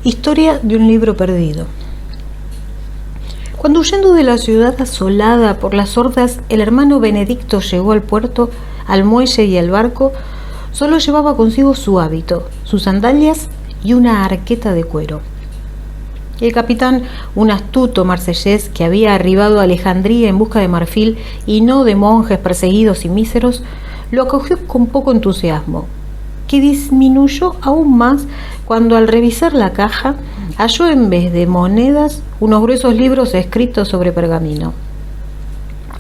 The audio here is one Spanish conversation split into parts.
Historia de un libro perdido. Cuando, huyendo de la ciudad asolada por las hordas, el hermano Benedicto llegó al puerto, al muelle y al barco, solo llevaba consigo su hábito, sus sandalias y una arqueta de cuero. El capitán, un astuto marsellés que había arribado a Alejandría en busca de marfil y no de monjes perseguidos y míseros, lo acogió con poco entusiasmo, que disminuyó aún más cuando, al revisar la caja, halló en vez de monedas unos gruesos libros escritos sobre pergamino.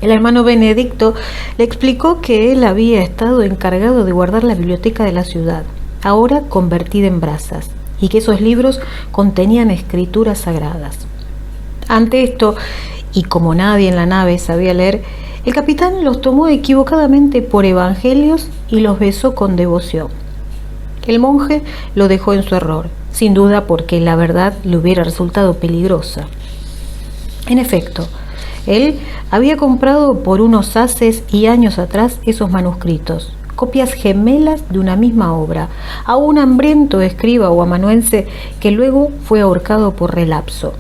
El hermano Benedicto le explicó que él había estado encargado de guardar la biblioteca de la ciudad, ahora convertida en brasas, y que esos libros contenían escrituras sagradas. Ante esto, y como nadie en la nave sabía leer, el capitán los tomó equivocadamente por evangelios y los besó con devoción. El monje lo dejó en su error, sin duda porque la verdad le hubiera resultado peligrosa. En efecto, él había comprado por unos haces y años atrás esos manuscritos, copias gemelas de una misma obra, a un hambriento escriba o amanuense que luego fue ahorcado por relapso.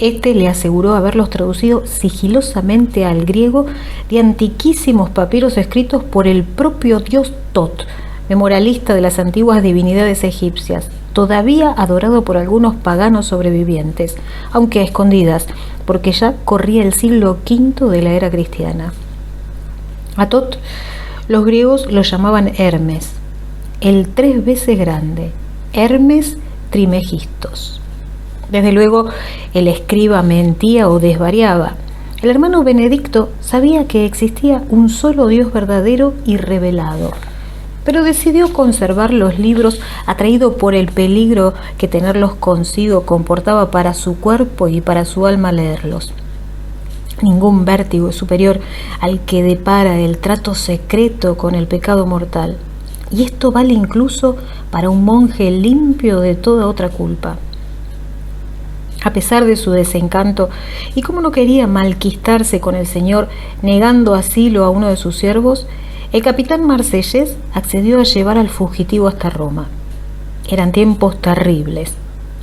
Este le aseguró haberlos traducido sigilosamente al griego de antiquísimos papiros escritos por el propio dios Tot, memorialista de las antiguas divinidades egipcias, todavía adorado por algunos paganos sobrevivientes, aunque a escondidas, porque ya corría el siglo V de la era cristiana. A Tot los griegos lo llamaban Hermes, el 3 veces grande, Hermes Trimegistos. Desde luego, el escriba mentía o desvariaba. El hermano Benedicto sabía que existía un solo Dios verdadero y revelado, pero decidió conservar los libros, atraído por el peligro que tenerlos consigo comportaba para su cuerpo y para su alma leerlos. Ningún vértigo es superior al que depara el trato secreto con el pecado mortal, y esto vale incluso para un monje limpio de toda otra culpa. A pesar de su desencanto, y como no quería malquistarse con el Señor negando asilo a uno de sus siervos, el capitán marsellés accedió a llevar al fugitivo hasta Roma. Eran tiempos terribles.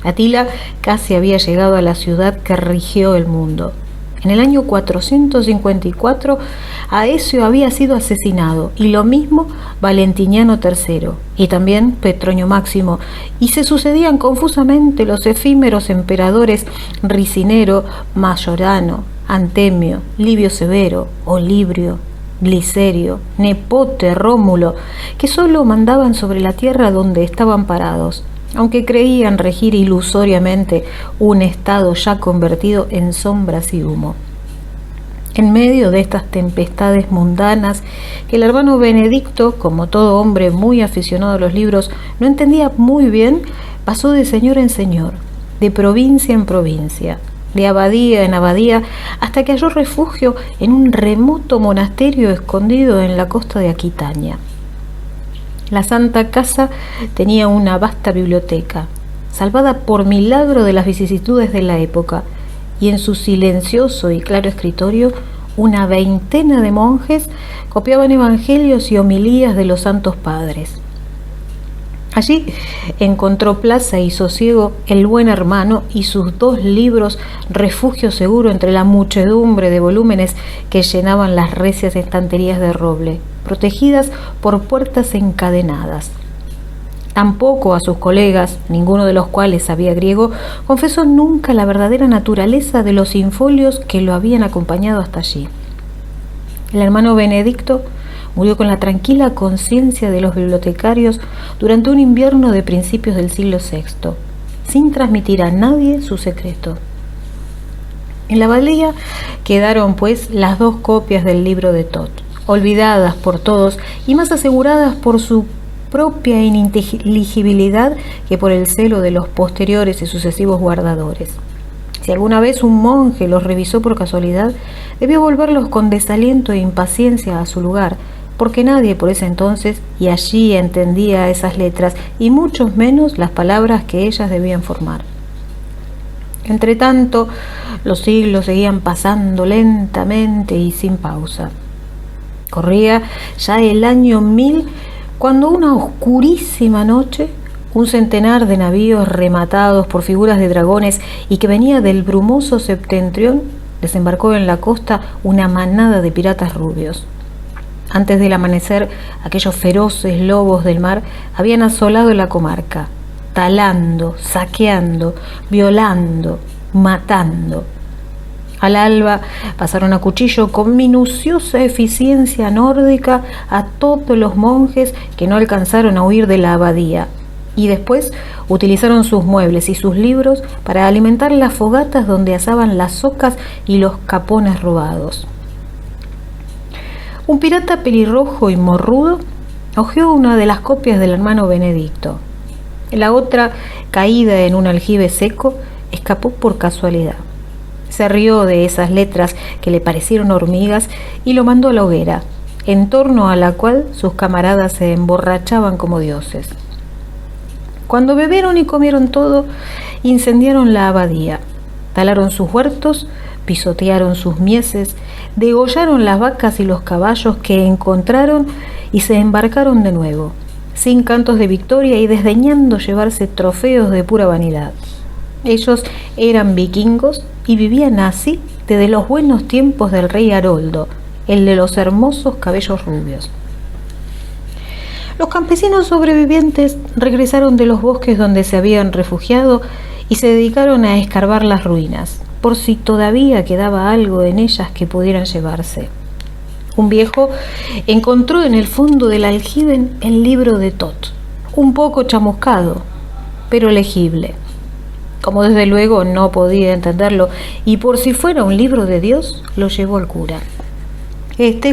Atila casi había llegado a la ciudad que rigió el mundo. En el año 454, Aecio había sido asesinado, y lo mismo Valentiniano III, y también Petronio Máximo, y se sucedían confusamente los efímeros emperadores Ricinero, Mayorano, Antemio, Livio Severo, Olibrio, Glicerio, Nepote, Rómulo, que solo mandaban sobre la tierra donde estaban parados, aunque creían regir ilusoriamente un estado ya convertido en sombras y humo. En medio de estas tempestades mundanas, que el hermano Benedicto, como todo hombre muy aficionado a los libros, no entendía muy bien, pasó de señor en señor, de provincia en provincia, de abadía en abadía, hasta que halló refugio en un remoto monasterio escondido en la costa de Aquitania. La Santa Casa tenía una vasta biblioteca, salvada por milagro de las vicisitudes de la época, y en su silencioso y claro escritorio una veintena de monjes copiaban evangelios y homilías de los santos padres. Allí encontró plaza y sosiego el buen hermano y sus 2 libros, refugio seguro entre la muchedumbre de volúmenes que llenaban las recias estanterías de roble, protegidas por puertas encadenadas. Tampoco a sus colegas, ninguno de los cuales sabía griego, confesó nunca la verdadera naturaleza de los infolios que lo habían acompañado hasta allí. El hermano Benedicto murió con la tranquila conciencia de los bibliotecarios durante un invierno de principios del siglo VI, sin transmitir a nadie su secreto. En la abadía quedaron, pues, las 2 copias del libro de Tot, olvidadas por todos y más aseguradas por su propia ininteligibilidad que por el celo de los posteriores y sucesivos guardadores. Si alguna vez un monje los revisó por casualidad, debió volverlos con desaliento e impaciencia a su lugar, porque nadie por ese entonces y allí entendía esas letras, y mucho menos las palabras que ellas debían formar. Entretanto, los siglos seguían pasando lentamente y sin pausa. Corría ya el año 1000 cuando una oscurísima noche un centenar de navíos rematados por figuras de dragones y que venía del brumoso septentrión, desembarcó en la costa una manada de piratas rubios. Antes del amanecer, aquellos feroces lobos del mar habían asolado la comarca, talando, saqueando, violando, matando. Al alba pasaron a cuchillo con minuciosa eficiencia nórdica a todos los monjes que no alcanzaron a huir de la abadía, y después utilizaron sus muebles y sus libros para alimentar las fogatas donde asaban las ocas y los capones robados. Un pirata pelirrojo y morrudo hojeó una de las copias del hermano Benedicto. La otra, caída en un aljibe seco, escapó por casualidad. Se rió de esas letras que le parecieron hormigas y lo mandó a la hoguera, en torno a la cual sus camaradas se emborrachaban como dioses. Cuando bebieron y comieron todo, incendiaron la abadía, talaron sus huertos, pisotearon sus mieses, degollaron las vacas y los caballos que encontraron y se embarcaron de nuevo, sin cantos de victoria y desdeñando llevarse trofeos de pura vanidad. Ellos eran vikingos y vivían así desde los buenos tiempos del rey Haroldo, el de los hermosos cabellos rubios. Los campesinos sobrevivientes regresaron de los bosques donde se habían refugiado y se dedicaron a escarbar las ruinas, por si todavía quedaba algo en ellas que pudieran llevarse. Un viejo encontró en el fondo del aljibe el libro de Tot, un poco chamuscado, pero legible. Como desde luego no podía entenderlo, y por si fuera un libro de Dios, lo llevó al cura.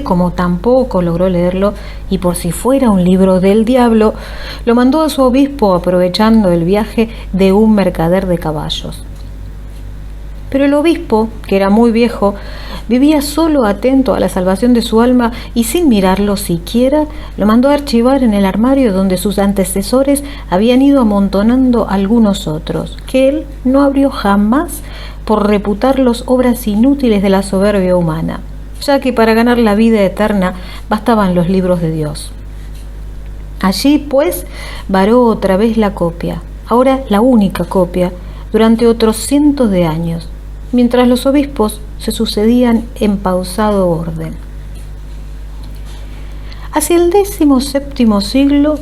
Como tampoco logró leerlo, y por si fuera un libro del diablo, lo mandó a su obispo aprovechando el viaje de un mercader de caballos. Pero el obispo, que era muy viejo, vivía solo atento a la salvación de su alma y sin mirarlo siquiera, lo mandó a archivar en el armario donde sus antecesores habían ido amontonando algunos otros, que él no abrió jamás por reputarlos obras inútiles de la soberbia humana, ya que para ganar la vida eterna bastaban los libros de Dios. Allí, pues, varó otra vez la copia, ahora la única copia, durante otros cientos de años, mientras los obispos se sucedían en pausado orden. Hacia el 17º siglo,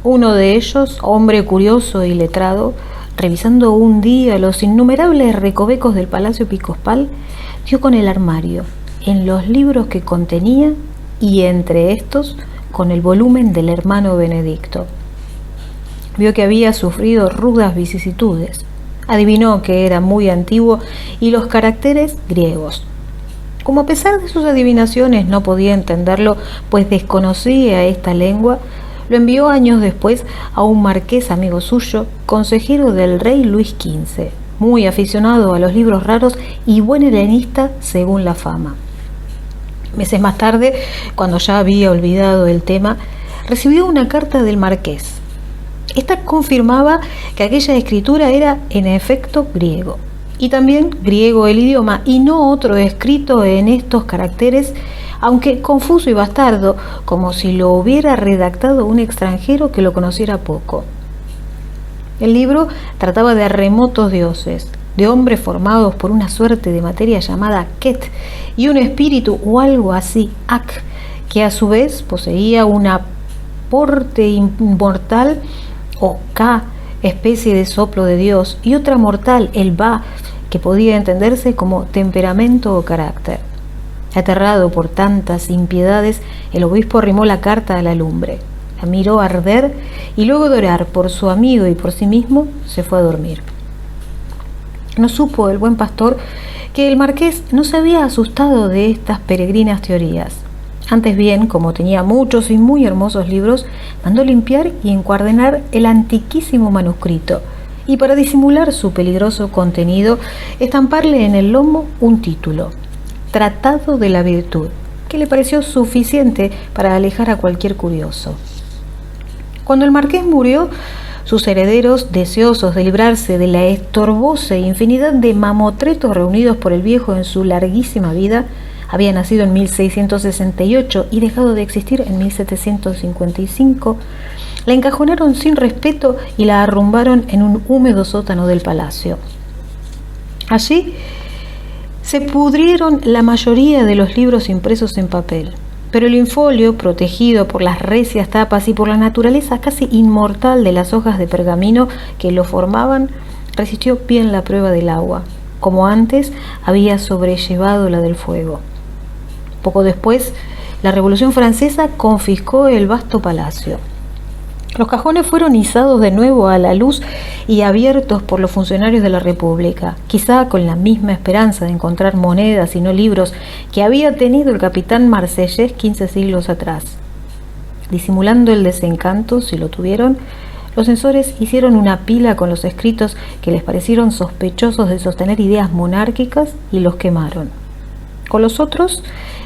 uno de ellos, hombre curioso y letrado, revisando un día los innumerables recovecos del palacio episcopal, dio con el armario, en los libros que contenía y entre estos con el volumen del hermano Benedicto. Vio que había sufrido rudas vicisitudes. Adivinó que era muy antiguo y los caracteres griegos. Como a pesar de sus adivinaciones no podía entenderlo, pues desconocía esta lengua, lo envió años después a un marqués amigo suyo, consejero del rey Luis XV, muy aficionado a los libros raros y buen helenista según la fama. Meses más tarde, cuando ya había olvidado el tema, recibió una carta del marqués. Esta confirmaba que aquella escritura era en efecto griego, y también griego el idioma y no otro escrito en estos caracteres, aunque confuso y bastardo, como si lo hubiera redactado un extranjero que lo conociera poco. El libro trataba de remotos dioses, de hombres formados por una suerte de materia llamada Ket y un espíritu o algo así, Ak, que a su vez poseía una porte inmortal o Ka, especie de soplo de Dios, y otra mortal, el Ba, que podía entenderse como temperamento o carácter. Aterrado por tantas impiedades, el obispo arrimó la carta a la lumbre, la miró arder y luego de orar por su amigo y por sí mismo, se fue a dormir. No supo el buen pastor que el marqués no se había asustado de estas peregrinas teorías. Antes bien, como tenía muchos y muy hermosos libros, mandó limpiar y encuadernar el antiquísimo manuscrito, y para disimular su peligroso contenido, estamparle en el lomo un título, Tratado de la Virtud, que le pareció suficiente para alejar a cualquier curioso. Cuando el marqués murió, sus herederos, deseosos de librarse de la estorbosa infinidad de mamotretos reunidos por el viejo en su larguísima vida, había nacido en 1668 y dejado de existir en 1755, La encajonaron sin respeto y la arrumbaron en un húmedo sótano del palacio. Allí se pudrieron la mayoría de los libros impresos en papel, pero el infolio, protegido por las recias tapas y por la naturaleza casi inmortal de las hojas de pergamino que lo formaban, resistió bien la prueba del agua, como antes había sobrellevado la del fuego. Poco después, la Revolución Francesa confiscó el vasto palacio. Los cajones fueron izados de nuevo a la luz y abiertos por los funcionarios de la República, quizá con la misma esperanza de encontrar monedas y no libros que había tenido el capitán marsellés 15 siglos atrás. Disimulando el desencanto, si lo tuvieron, los censores hicieron una pila con los escritos que les parecieron sospechosos de sostener ideas monárquicas y los quemaron. Con los otros,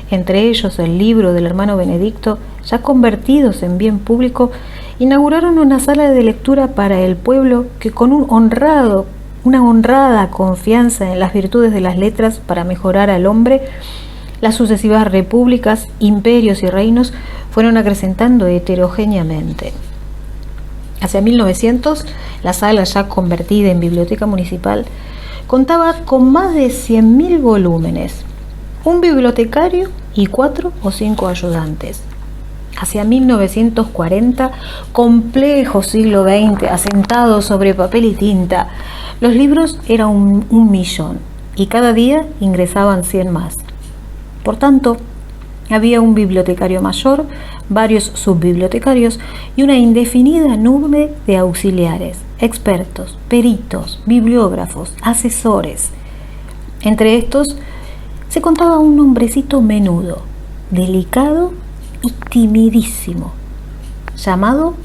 entre ellos el libro del hermano Benedicto, ya convertidos en bien público, inauguraron una sala de lectura para el pueblo que con una honrada confianza en las virtudes de las letras para mejorar al hombre, las sucesivas repúblicas, imperios y reinos fueron acrecentando heterogéneamente. Hacia 1900, la sala, ya convertida en biblioteca municipal, contaba con más de 100.000 volúmenes, un bibliotecario y 4 o 5 ayudantes. Hacia 1940, complejo siglo XX, asentado sobre papel y tinta, los libros eran un millón y cada día ingresaban 100 más. Por tanto, había un bibliotecario mayor, varios subbibliotecarios y una indefinida nube de auxiliares, expertos, peritos, bibliógrafos, asesores. Entre estos se contaba un hombrecito menudo, delicado y timidísimo, llamado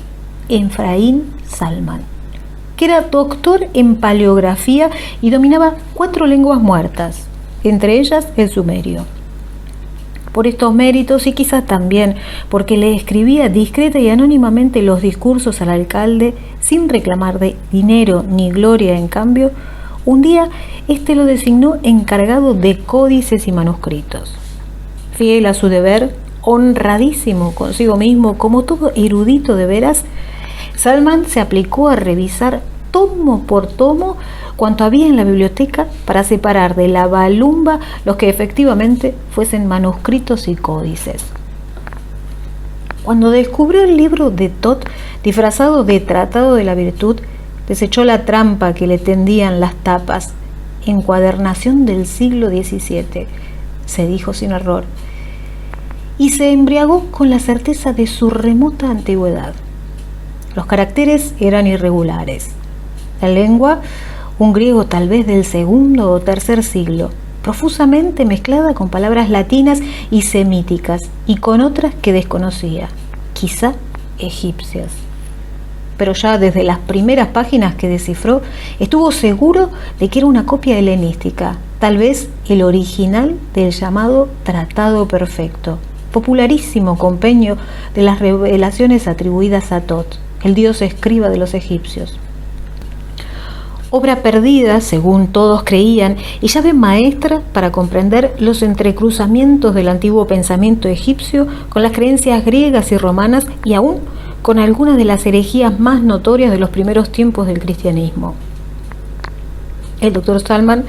Efraín Salman, que era doctor en paleografía y dominaba 4 lenguas muertas, entre ellas el sumerio. Por estos méritos y quizás también porque le escribía discreta y anónimamente los discursos al alcalde sin reclamar de dinero ni gloria en cambio, un día este lo designó encargado de códices y manuscritos. Fiel a su deber, honradísimo consigo mismo, como todo erudito de veras, Salman se aplicó a revisar tomo por tomo cuanto había en la biblioteca para separar de la balumba los que efectivamente fuesen manuscritos y códices. Cuando descubrió el libro de Tot disfrazado de Tratado de la Virtud, desechó la trampa que le tendían las tapas. Encuadernación del siglo XVII, se dijo sin error, y se embriagó con la certeza de su remota antigüedad. Los caracteres eran irregulares. La lengua, un griego tal vez del segundo o tercer siglo, profusamente mezclada con palabras latinas y semíticas y con otras que desconocía, quizá egipcias. Pero ya desde las primeras páginas que descifró, estuvo seguro de que era una copia helenística, tal vez el original del llamado Tratado Perfecto, popularísimo compendio de las revelaciones atribuidas a Tot, el dios escriba de los egipcios. Obra perdida, según todos creían, y llave maestra para comprender los entrecruzamientos del antiguo pensamiento egipcio con las creencias griegas y romanas y aún con algunas de las herejías más notorias de los primeros tiempos del cristianismo. El doctor Salman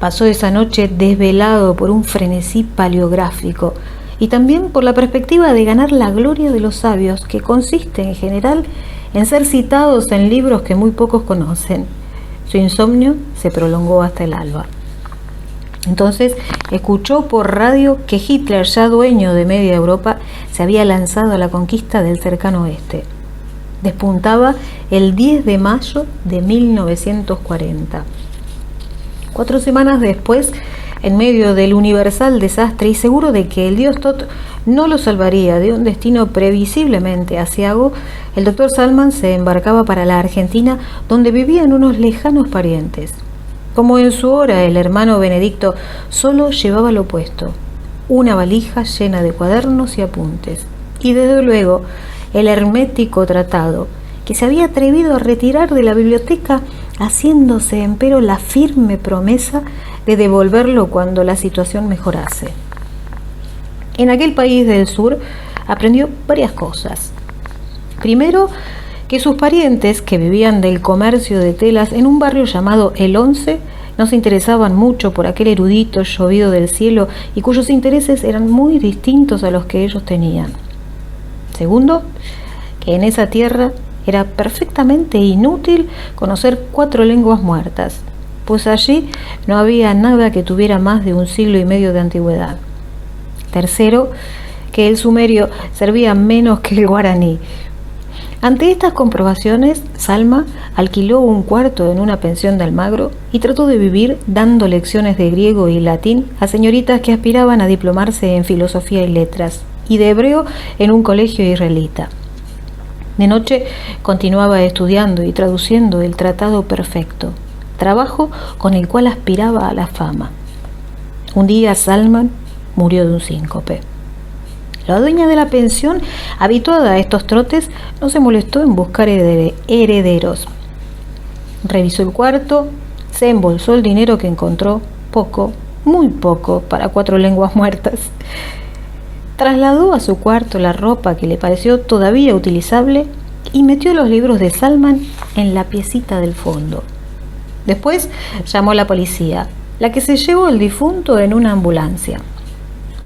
pasó esa noche desvelado por un frenesí paleográfico y también por la perspectiva de ganar la gloria de los sabios, que consiste en general en ser citados en libros que muy pocos conocen. Su insomnio se prolongó hasta el alba. Entonces escuchó por radio que Hitler, ya dueño de media Europa, se había lanzado a la conquista del cercano oeste. Despuntaba el 10 de mayo de 1940. 4 semanas después, en medio del universal desastre y seguro de que el dios Tot no lo salvaría de un destino previsiblemente aciago, el doctor Salman se embarcaba para la Argentina, donde vivían unos lejanos parientes. Como en su hora el hermano Benedicto solo llevaba lo opuesto, una valija llena de cuadernos y apuntes, y desde luego el hermético tratado, que se había atrevido a retirar de la biblioteca, haciéndose empero la firme promesa de devolverlo cuando la situación mejorase. En aquel país del sur aprendió varias cosas. Primero, que sus parientes, que vivían del comercio de telas en un barrio llamado El Once, no se interesaban mucho por aquel erudito llovido del cielo y cuyos intereses eran muy distintos a los que ellos tenían. Segundo, que en esa tierra era perfectamente inútil conocer 4 lenguas muertas, pues allí no había nada que tuviera más de 1 siglo y medio de antigüedad. Tercero, que el sumerio servía menos que el guaraní. Ante estas comprobaciones, Salma alquiló un cuarto en una pensión de Almagro y trató de vivir dando lecciones de griego y latín a señoritas que aspiraban a diplomarse en filosofía y letras, y de hebreo en un colegio israelita. De noche continuaba estudiando y traduciendo el Tratado Perfecto, trabajo con el cual aspiraba a la fama. Un día Salman murió de un síncope. La dueña de la pensión, habituada a estos trotes, no se molestó en buscar herederos. Revisó el cuarto, se embolsó el dinero que encontró, poco, muy poco, para 4 lenguas muertas. Trasladó a su cuarto la ropa que le pareció todavía utilizable y metió los libros de Salman en la piecita del fondo. Después llamó a la policía, la que se llevó al difunto en una ambulancia.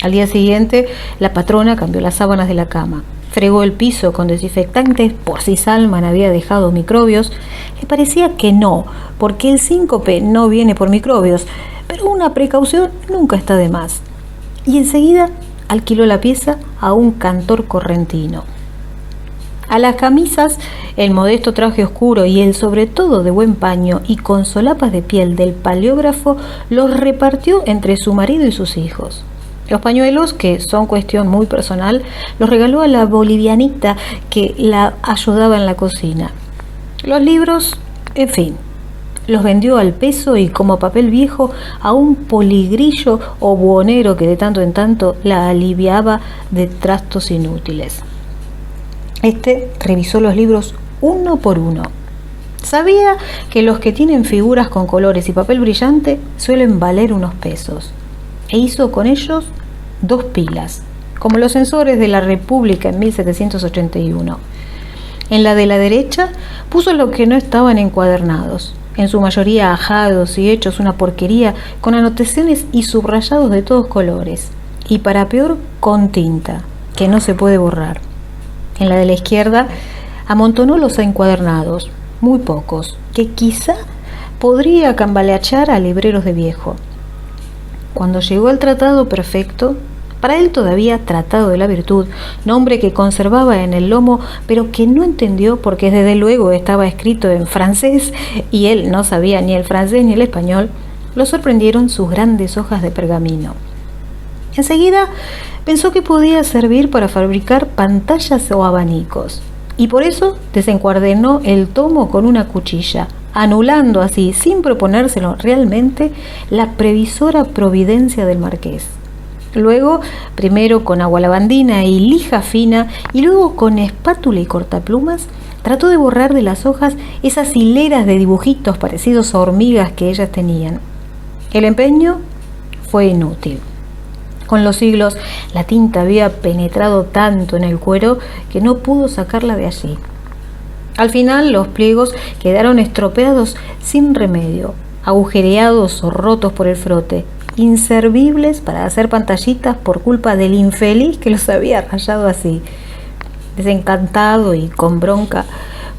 Al día siguiente, la patrona cambió las sábanas de la cama, fregó el piso con desinfectantes por si Salman había dejado microbios. Le parecía que no, porque el síncope no viene por microbios, pero una precaución nunca está de más. Y enseguida alquiló la pieza a un cantor correntino. A las camisas, el modesto traje oscuro y el sobre todo de buen paño y con solapas de piel del paleógrafo los repartió entre su marido y sus hijos. Los pañuelos, que son cuestión muy personal, los regaló a la bolivianita que la ayudaba en la cocina. Los libros, en fin, los vendió al peso y como papel viejo a un poligrillo o buhonero que de tanto en tanto la aliviaba de trastos inútiles. Este revisó los libros uno por uno. Sabía que los que tienen figuras con colores y papel brillante suelen valer unos pesos, e hizo con ellos 2 pilas, como los censores de la República en 1781. En la de la derecha puso los que no estaban encuadernados, en su mayoría ajados y hechos una porquería, con anotaciones y subrayados de todos colores, y para peor con tinta, que no se puede borrar. En la de la izquierda amontonó los encuadernados, muy pocos, que quizá podría cambaleachar a libreros de viejo. Cuando llegó al Tratado Perfecto, para él todavía Tratado de la Virtud, nombre que conservaba en el lomo, pero que no entendió porque desde luego estaba escrito en francés y él no sabía ni el francés ni el español, lo sorprendieron sus grandes hojas de pergamino. Enseguida pensó que podía servir para fabricar pantallas o abanicos, y por eso desencuadernó el tomo con una cuchilla, anulando así, sin proponérselo realmente, la previsora providencia del marqués. Luego, primero con agua lavandina y lija fina, y luego con espátula y cortaplumas, trató de borrar de las hojas esas hileras de dibujitos parecidos a hormigas que ellas tenían. El empeño fue inútil. Con los siglos, la tinta había penetrado tanto en el cuero que no pudo sacarla de allí. Al final, los pliegos quedaron estropeados sin remedio, agujereados o rotos por el frote, inservibles para hacer pantallitas por culpa del infeliz que los había rayado así. Desencantado y con bronca,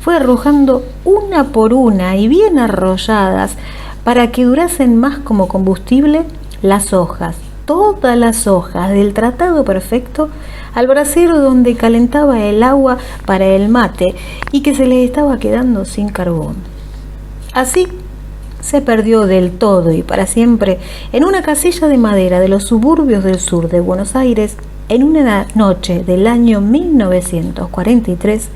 fue arrojando una por una y bien arrolladas para que durasen más como combustible las hojas, todas las hojas del Tratado Perfecto, al brasero donde calentaba el agua para el mate y que se le estaba quedando sin carbón. Así se perdió del todo y para siempre en una casilla de madera de los suburbios del sur de Buenos Aires, en una noche del año 1943,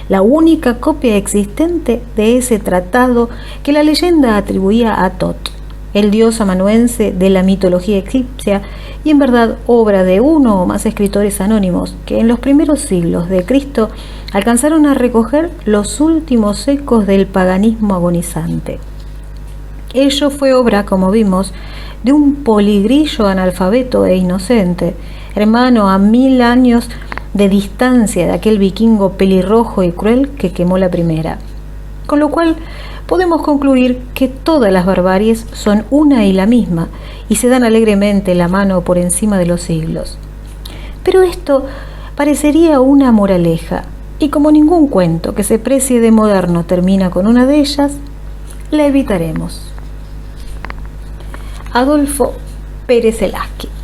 la única copia existente de ese tratado que la leyenda atribuía a Tot, el dios amanuense de la mitología egipcia, y en verdad obra de uno o más escritores anónimos que en los primeros siglos de Cristo alcanzaron a recoger los últimos ecos del paganismo agonizante. Ello fue obra, como vimos, de un poligrillo analfabeto e inocente, hermano a 1000 años de distancia de aquel vikingo pelirrojo y cruel que quemó la primera. Con lo cual podemos concluir que todas las barbaries son una y la misma y se dan alegremente la mano por encima de los siglos. Pero esto parecería una moraleja, y como ningún cuento que se precie de moderno termina con una de ellas, la evitaremos. Adolfo Pérez Elásquez.